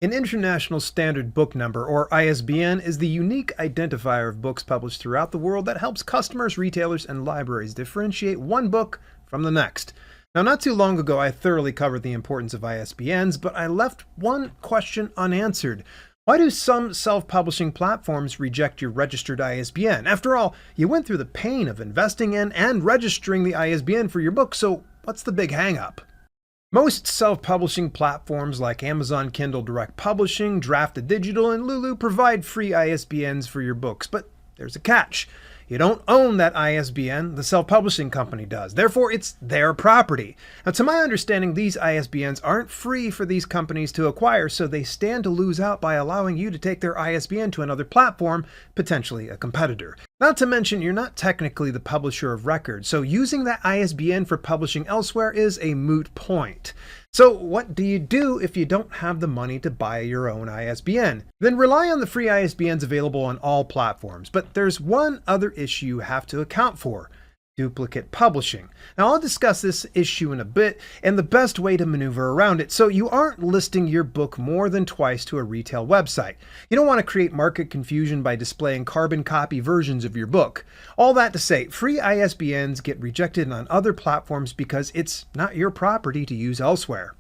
An International Standard Book Number, or ISBN, is the unique identifier of books published throughout the world that helps customers, retailers, and libraries differentiate one book from the next. Now, not too long ago, I thoroughly covered the importance of ISBNs, but I left one question unanswered. Why do some self-publishing platforms reject your registered ISBN? After all, you went through the pain of investing in and registering the ISBN for your book, so what's the big hang-up? Most self-publishing platforms like Amazon Kindle Direct Publishing, Drafted Digital, and Lulu provide free ISBNs for your books, but there's a catch. You don't own that ISBN, the self-publishing company does. Therefore, it's their property. Now, to my understanding, these ISBNs aren't free for these companies to acquire, so they stand to lose out by allowing you to take their ISBN to another platform, potentially a competitor. Not to mention, you're not technically the publisher of record, so using that ISBN for publishing elsewhere is a moot point. So what do you do if you don't have the money to buy your own ISBN? Then rely on the free ISBNs available on all platforms. But there's one other issue you have to account for: duplicate publishing. Now, I'll discuss this issue in a bit and the best way to maneuver around it so you aren't listing your book more than twice to a retail website. You don't want to create market confusion by displaying carbon copy versions of your book. All that to say, free ISBNs get rejected on other platforms because it's not your property to use elsewhere.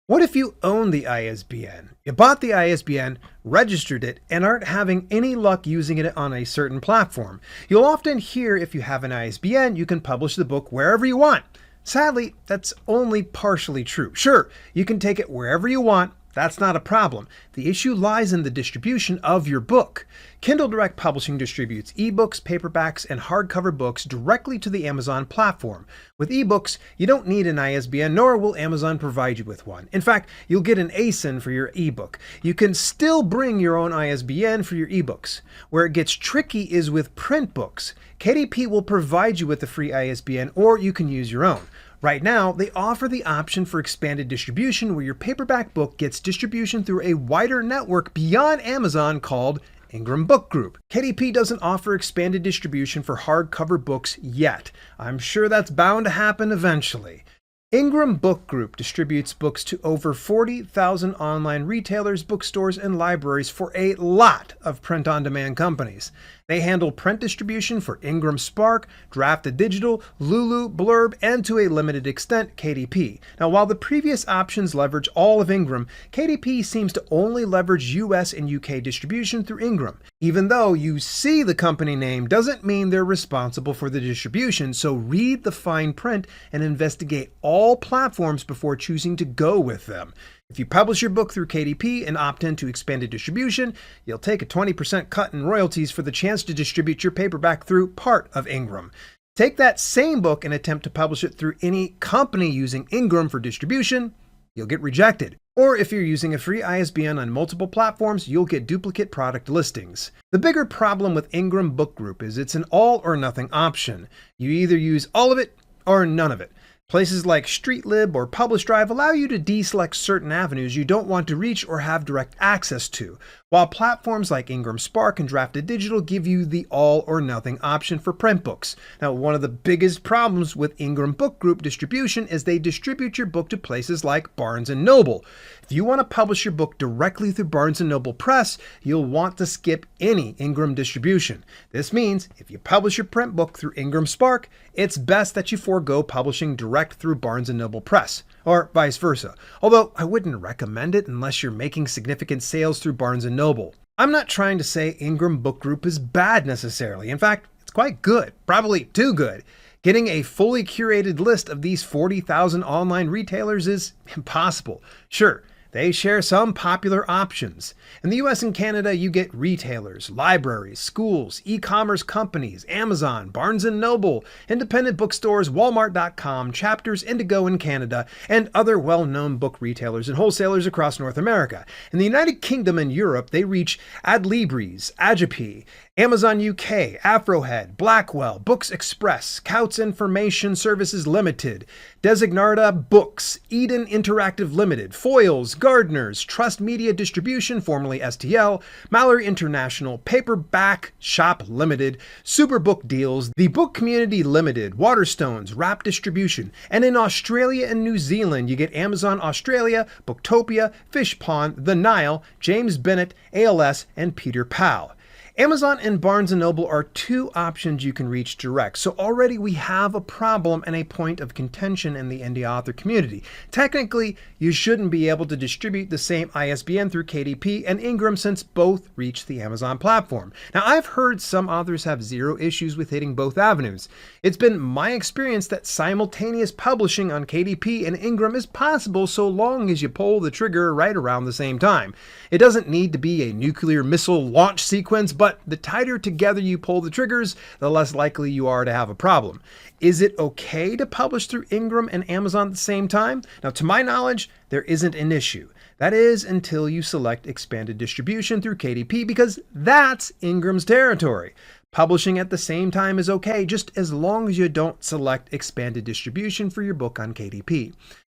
What if you own the ISBN? You bought the ISBN, registered it, and aren't having any luck using it on a certain platform. You'll often hear if you have an ISBN, you can publish the book wherever you want. Sadly, that's only partially true. Sure, you can take it wherever you want. That's not a problem. The issue lies in the distribution of your book. Kindle Direct Publishing distributes ebooks, paperbacks, and hardcover books directly to the Amazon platform. With ebooks, you don't need an ISBN, nor will Amazon provide you with one. In fact, you'll get an ASIN for your ebook. You can still bring your own ISBN for your ebooks. Where it gets tricky is with print books. KDP will provide you with a free ISBN, or you can use your own. Right now, they offer the option for expanded distribution where your paperback book gets distribution through a wider network beyond Amazon called Ingram Book Group. KDP doesn't offer expanded distribution for hardcover books yet. I'm sure that's bound to happen eventually. Ingram Book Group distributes books to over 40,000 online retailers, bookstores, and libraries for a lot of print-on-demand companies. They handle print distribution for Ingram Spark, Drafted Digital, Lulu, Blurb, and to a limited extent, KDP. Now, while the previous options leverage all of Ingram, KDP seems to only leverage US and UK distribution through Ingram. Even though you see the company name doesn't mean they're responsible for the distribution, so read the fine print and investigate all platforms before choosing to go with them. If you publish your book through KDP and opt into expanded distribution, you'll take a 20% cut in royalties for the chance to distribute your paperback through part of Ingram. Take that same book and attempt to publish it through any company using Ingram for distribution, you'll get rejected. Or if you're using a free ISBN on multiple platforms, you'll get duplicate product listings. The bigger problem with Ingram Book Group is it's an all or nothing option. You either use all of it or none of it. Places like StreetLib or Publish Drive allow you to deselect certain avenues you don't want to reach or have direct access to, while platforms like Ingram Spark and Drafted Digital give you the all or nothing option for print books. Now, one of the biggest problems with Ingram Book Group distribution is they distribute your book to places like Barnes & Noble. If you want to publish your book directly through Barnes & Noble Press, you'll want to skip any Ingram distribution. This means if you publish your print book through Ingram Spark, it's best that you forego publishing direct through Barnes & Noble Press, or vice versa. Although I wouldn't recommend it unless you're making significant sales through Barnes & Noble. I'm not trying to say Ingram Book Group is bad necessarily. In fact, it's quite good, probably too good. Getting a fully curated list of these 40,000 online retailers is impossible. Sure, they share some popular options. In the US and Canada, you get retailers, libraries, schools, e-commerce companies, Amazon, Barnes & Noble, independent bookstores, Walmart.com, Chapters, Indigo in Canada, and other well-known book retailers and wholesalers across North America. In the United Kingdom and Europe, they reach Adlibris, Agape, Amazon UK, Afrohead, Blackwell, Books Express, Couts Information Services Limited, Designarda Books, Eden Interactive Limited, Foils, Gardeners, Trust Media Distribution, formerly STL, Mallory International, Paperback Shop Limited, Superbook Deals, The Book Community Limited, Waterstones, Wrap Distribution, and in Australia and New Zealand you get Amazon Australia, Booktopia, Fish Pond, The Nile, James Bennett, ALS, and Peter Powell. Amazon and Barnes & Noble are two options you can reach direct, so already we have a problem and a point of contention in the indie author community. Technically, you shouldn't be able to distribute the same ISBN through KDP and Ingram since both reach the Amazon platform. Now, I've heard some authors have zero issues with hitting both avenues. It's been my experience that simultaneous publishing on KDP and Ingram is possible so long as you pull the trigger right around the same time. It doesn't need to be a nuclear missile launch sequence, but the tighter together you pull the triggers, the less likely you are to have a problem. Is it okay to publish through Ingram and Amazon at the same time? Now, to my knowledge, there isn't an issue. That is until you select expanded distribution through KDP, because that's Ingram's territory. Publishing at the same time is okay, just as long as you don't select expanded distribution for your book on KDP.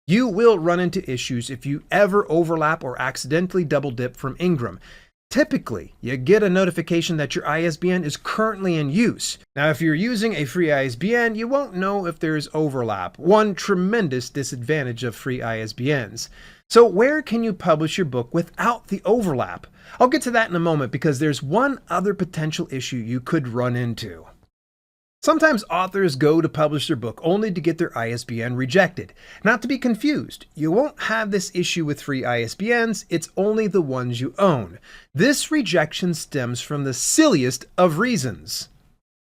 You will run into issues if you ever overlap or accidentally double dip from Ingram. Typically, you get a notification that your ISBN is currently in use. Now, if you're using a free ISBN, you won't know if there's overlap, one tremendous disadvantage of free ISBNs. So where can you publish your book without the overlap? I'll get to that in a moment because there's one other potential issue you could run into. Sometimes authors go to publish their book only to get their ISBN rejected. Not to be confused, you won't have this issue with free ISBNs, it's only the ones you own. This rejection stems from the silliest of reasons: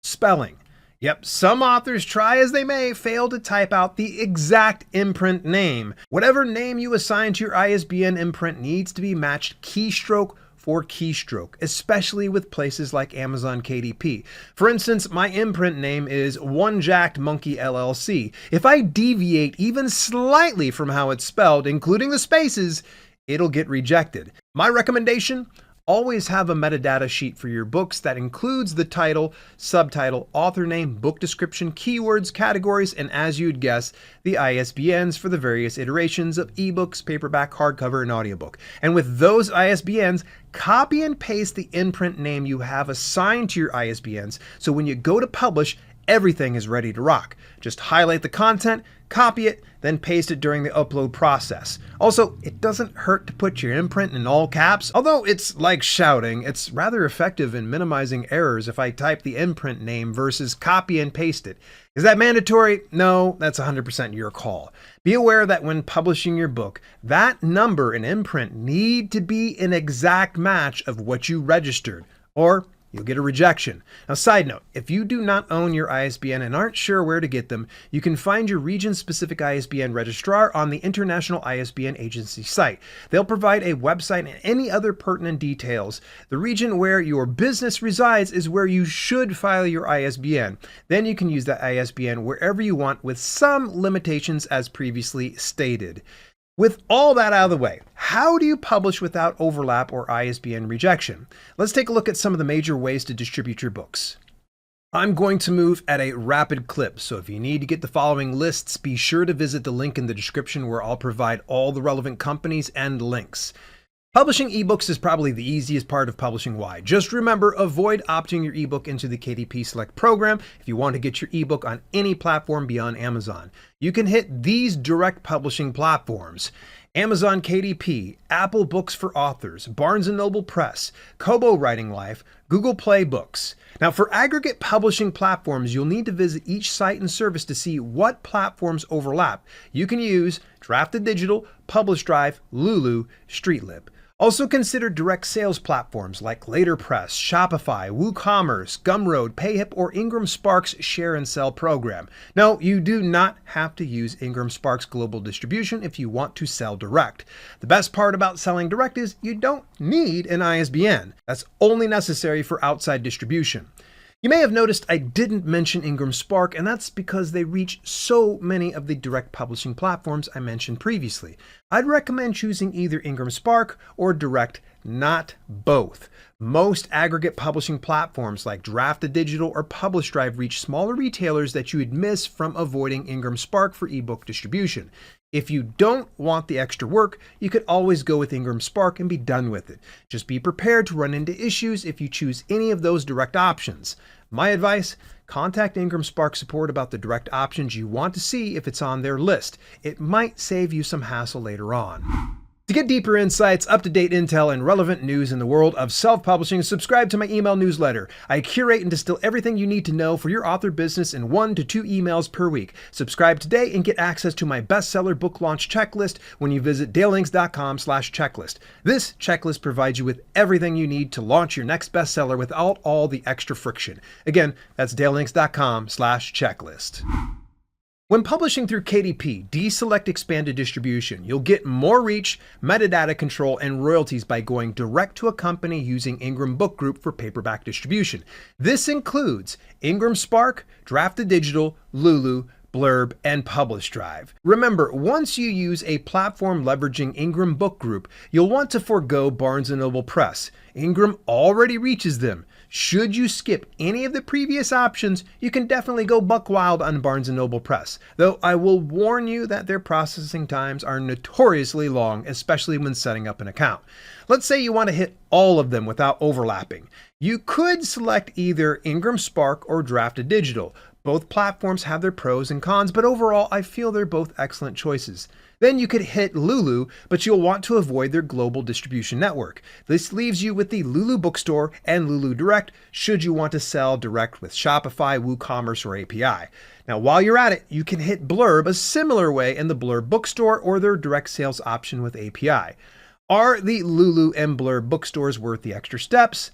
spelling. Yep, some authors, try as they may, fail to type out the exact imprint name. Whatever name you assign to your ISBN imprint needs to be matched keystroke for keystroke, especially with places like Amazon KDP. For instance, my imprint name is One Jacked Monkey LLC. If I deviate even slightly from how it's spelled, including the spaces, it'll get rejected. My recommendation: always have a metadata sheet for your books that includes the title, subtitle, author name, book description, keywords, categories, and as you'd guess, the ISBNs for the various iterations of ebooks, paperback, hardcover, and audiobook. And with those ISBNs, copy and paste the imprint name you have assigned to your ISBNs, so when you go to publish, everything is ready to rock. Just highlight the content, copy it, then paste it during the upload process. Also, it doesn't hurt to put your imprint in all caps. Although it's like shouting, it's rather effective in minimizing errors if I type the imprint name versus copy and paste it. Is that mandatory? No, that's 100% your call. Be aware that when publishing your book, that number and imprint need to be an exact match of what you registered, or you'll get a rejection. Now, side note, if you do not own your ISBN and aren't sure where to get them, you can find your region-specific ISBN registrar on the International ISBN Agency site. They'll provide a website and any other pertinent details. The region where your business resides is where you should file your ISBN. Then you can use that ISBN wherever you want, with some limitations as previously stated. With all that out of the way, how do you publish without overlap or ISBN rejection? Let's take a look at some of the major ways to distribute your books. I'm going to move at a rapid clip, so if you need to get the following lists, be sure to visit the link in the description where I'll provide all the relevant companies and links. Publishing ebooks is probably the easiest part of publishing wide. Just remember, avoid opting your ebook into the KDP Select program if you want to get your ebook on any platform beyond Amazon. You can hit these direct publishing platforms: Amazon KDP, Apple Books for Authors, Barnes & Noble Press, Kobo Writing Life, Google Play Books. Now, for aggregate publishing platforms, you'll need to visit each site and service to see what platforms overlap. You can use Drafted Digital, Publish Drive, Lulu, Streetlib. Also consider direct sales platforms like Laterpress, Shopify, WooCommerce, Gumroad, Payhip, or Ingram Spark's Share and Sell program. No, you do not have to use Ingram Spark's global distribution if you want to sell direct. The best part about selling direct is you don't need an ISBN. That's only necessary for outside distribution. You may have noticed I didn't mention Ingram Spark, and that's because they reach so many of the direct publishing platforms I mentioned previously. I'd recommend choosing either Ingram Spark or Direct, not both. Most aggregate publishing platforms like Draft2Digital or Publish Drive reach smaller retailers that you would miss from avoiding Ingram Spark for ebook distribution. If you don't want the extra work, you could always go with Ingram Spark and be done with it. Just be prepared to run into issues if you choose any of those direct options. My advice, contact Ingram Spark support about the direct options you want to see if it's on their list. It might save you some hassle later on. To get deeper insights, up-to-date intel, and relevant news in the world of self-publishing, subscribe to my email newsletter. I curate and distill everything you need to know for your author business in 1 to 2 emails per week. Subscribe today and get access to my bestseller book launch checklist when you visit dalelinks.com/checklist. This checklist provides you with everything you need to launch your next bestseller without all the extra friction. Again, that's dalelinks.com/checklist. When publishing through KDP, deselect expanded distribution. You'll get more reach, metadata control, and royalties by going direct to a company using Ingram Book Group for paperback distribution. This includes Ingram Spark, Draft2Digital, Lulu, Blurb, and Publish Drive. Remember, once you use a platform leveraging Ingram Book Group, you'll want to forego Barnes & Noble Press. Ingram already reaches them. Should you skip any of the previous options, you can definitely go buck wild on Barnes & Noble Press, though I will warn you that their processing times are notoriously long, especially when setting up an account. Let's say you want to hit all of them without overlapping. You could select either Ingram Spark or Draft2Digital. Both platforms have their pros and cons, but overall I feel they're both excellent choices. Then you could hit Lulu, but you'll want to avoid their global distribution network. This leaves you with the Lulu Bookstore and Lulu Direct should you want to sell direct with Shopify, WooCommerce, or API. Now, while you're at it, you can hit Blurb a similar way in the Blurb Bookstore or their direct sales option with API. Are the Lulu and Blurb bookstores worth the extra steps?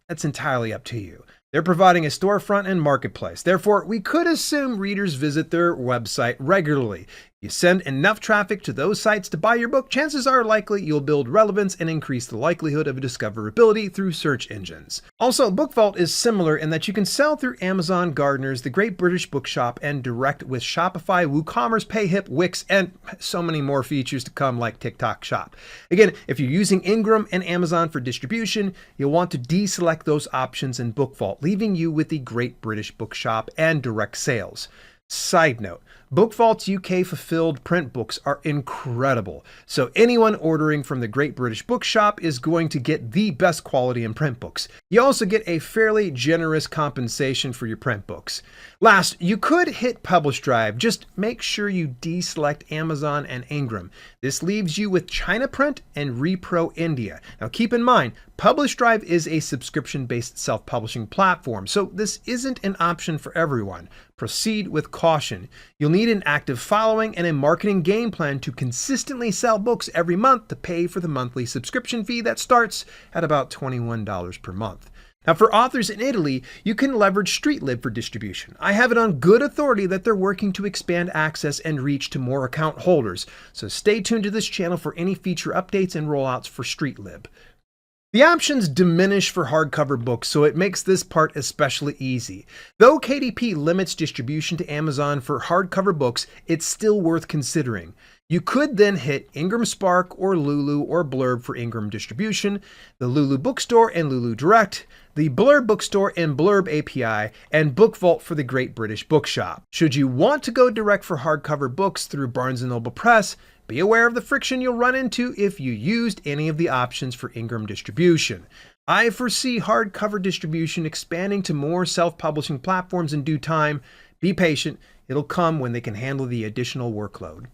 That's entirely up to you. They're providing a storefront and marketplace. Therefore, we could assume readers visit their website regularly. You send enough traffic to those sites to buy your book, chances are likely you'll build relevance and increase the likelihood of discoverability through search engines. Also, BookVault is similar in that you can sell through Amazon, Gardeners, the Great British Bookshop, and direct with Shopify, WooCommerce, PayHip, Wix, and so many more features to come like TikTok Shop. Again, if you're using Ingram and Amazon for distribution, you'll want to deselect those options in BookVault, leaving you with the Great British Bookshop and direct sales. Side note, BookVault's UK fulfilled print books are incredible, so anyone ordering from the Great British Bookshop is going to get the best quality in print books. You also get a fairly generous compensation for your print books. Last, you could hit Publish Drive, just make sure you deselect Amazon and Ingram. This leaves you with China Print and Repro India. Now keep in mind, Publish Drive is a subscription-based self-publishing platform, so this isn't an option for everyone. Proceed with caution. You'll need an active following and a marketing game plan to consistently sell books every month to pay for the monthly subscription fee that starts at about $21 per month. Now, for authors in Italy, you can leverage StreetLib for distribution. I have it on good authority that they're working to expand access and reach to more account holders, so stay tuned to this channel for any feature updates and rollouts for StreetLib. The options diminish for hardcover books, so it makes this part especially easy. Though KDP limits distribution to Amazon for hardcover books, it's still worth considering. You could then hit Ingram Spark or Lulu or Blurb for Ingram distribution, the Lulu Bookstore and Lulu Direct, the Blurb Bookstore and Blurb API, and BookVault for the Great British Bookshop. Should you want to go direct for hardcover books through Barnes & Noble Press, be aware of the friction you'll run into if you used any of the options for Ingram distribution. I foresee hardcover distribution expanding to more self-publishing platforms in due time. Be patient, it'll come when they can handle the additional workload.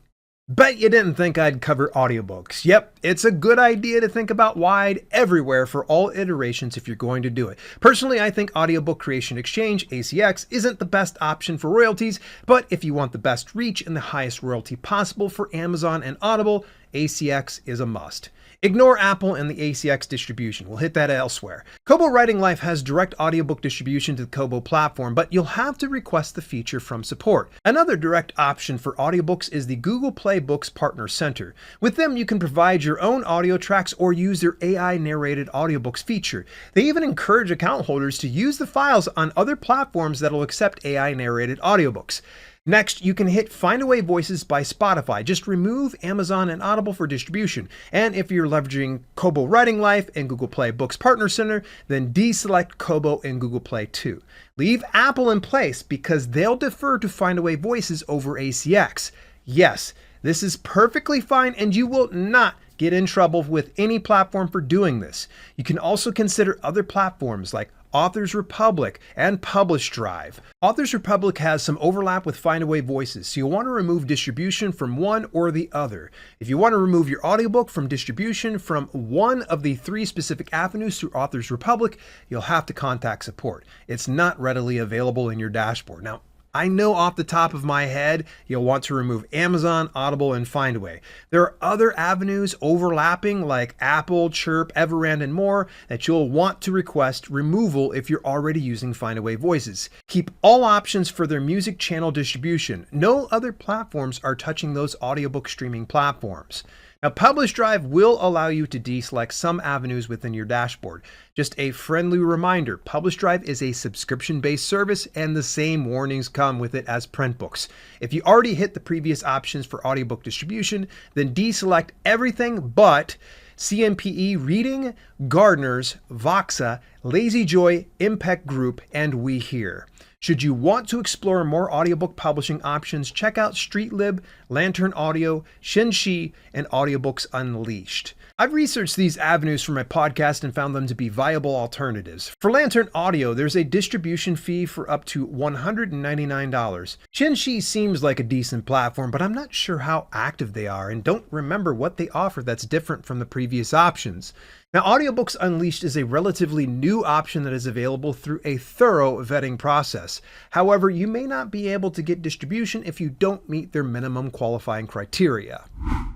Bet you didn't think I'd cover audiobooks. Yep, it's a good idea to think about wide everywhere for all iterations if you're going to do it. Personally, I think Audiobook Creation Exchange, ACX, isn't the best option for royalties, but if you want the best reach and the highest royalty possible for Amazon and Audible, ACX is a must. Ignore Apple and the ACX distribution. We'll hit that elsewhere. Kobo Writing Life has direct audiobook distribution to the Kobo platform, but you'll have to request the feature from support. Another direct option for audiobooks is the Google Play Books Partner Center. With them, you can provide your own audio tracks or use their AI-narrated audiobooks feature. They even encourage account holders to use the files on other platforms that'll accept AI-narrated audiobooks. Next, you can hit Find Away Voices by Spotify. Just remove Amazon and Audible for distribution. And if you're leveraging Kobo Writing Life and Google Play Books Partner Center, then deselect Kobo and Google Play too. Leave Apple in place because they'll defer to Find Away Voices over ACX. Yes, this is perfectly fine and you will not get in trouble with any platform for doing this. You can also consider other platforms like Authors Republic and Publish Drive. Authors Republic has some overlap with Find Away Voices, so you'll want to remove distribution from one or the other. If you want to remove your audiobook from distribution from one of the 3 specific avenues through Authors Republic, you'll have to contact support. It's not readily available in your dashboard. Now, I know off the top of my head, you'll want to remove Amazon, Audible, and Findaway. There are other avenues overlapping like Apple, Chirp, Everand, and more that you'll want to request removal if you're already using Findaway Voices. Keep all options for their music channel distribution. No other platforms are touching those audiobook streaming platforms. Now, Publish Drive will allow you to deselect some avenues within your dashboard. Just a friendly reminder, Publish Drive is a subscription-based service and the same warnings come with it as print books. If you already hit the previous options for audiobook distribution, then deselect everything but CMPE Reading, Gardeners, Voxa, Lazy Joy, Impact Group, and We Hear. Should you want to explore more audiobook publishing options, check out StreetLib, Lantern Audio, Shinshi, and Audiobooks Unleashed. I've researched these avenues for my podcast and found them to be viable alternatives. For Lantern Audio, there's a distribution fee for up to $199. Shinshi seems like a decent platform, but I'm not sure how active they are and don't remember what they offer that's different from the previous options. Now, Audiobooks Unleashed is a relatively new option that is available through a thorough vetting process. However, you may not be able to get distribution if you don't meet their minimum qualifying criteria.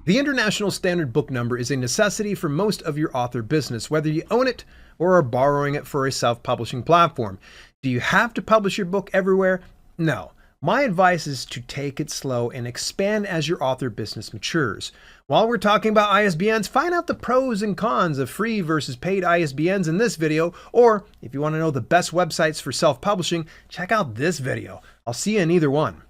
The International Standard Book Number is a necessity for most of your author business, whether you own it or are borrowing it for a self-publishing platform. Do you have to publish your book everywhere? No. My advice is to take it slow and expand as your author business matures. While we're talking about ISBNs, find out the pros and cons of free versus paid ISBNs in this video, or if you want to know the best websites for self-publishing, check out this video. I'll see you in either one.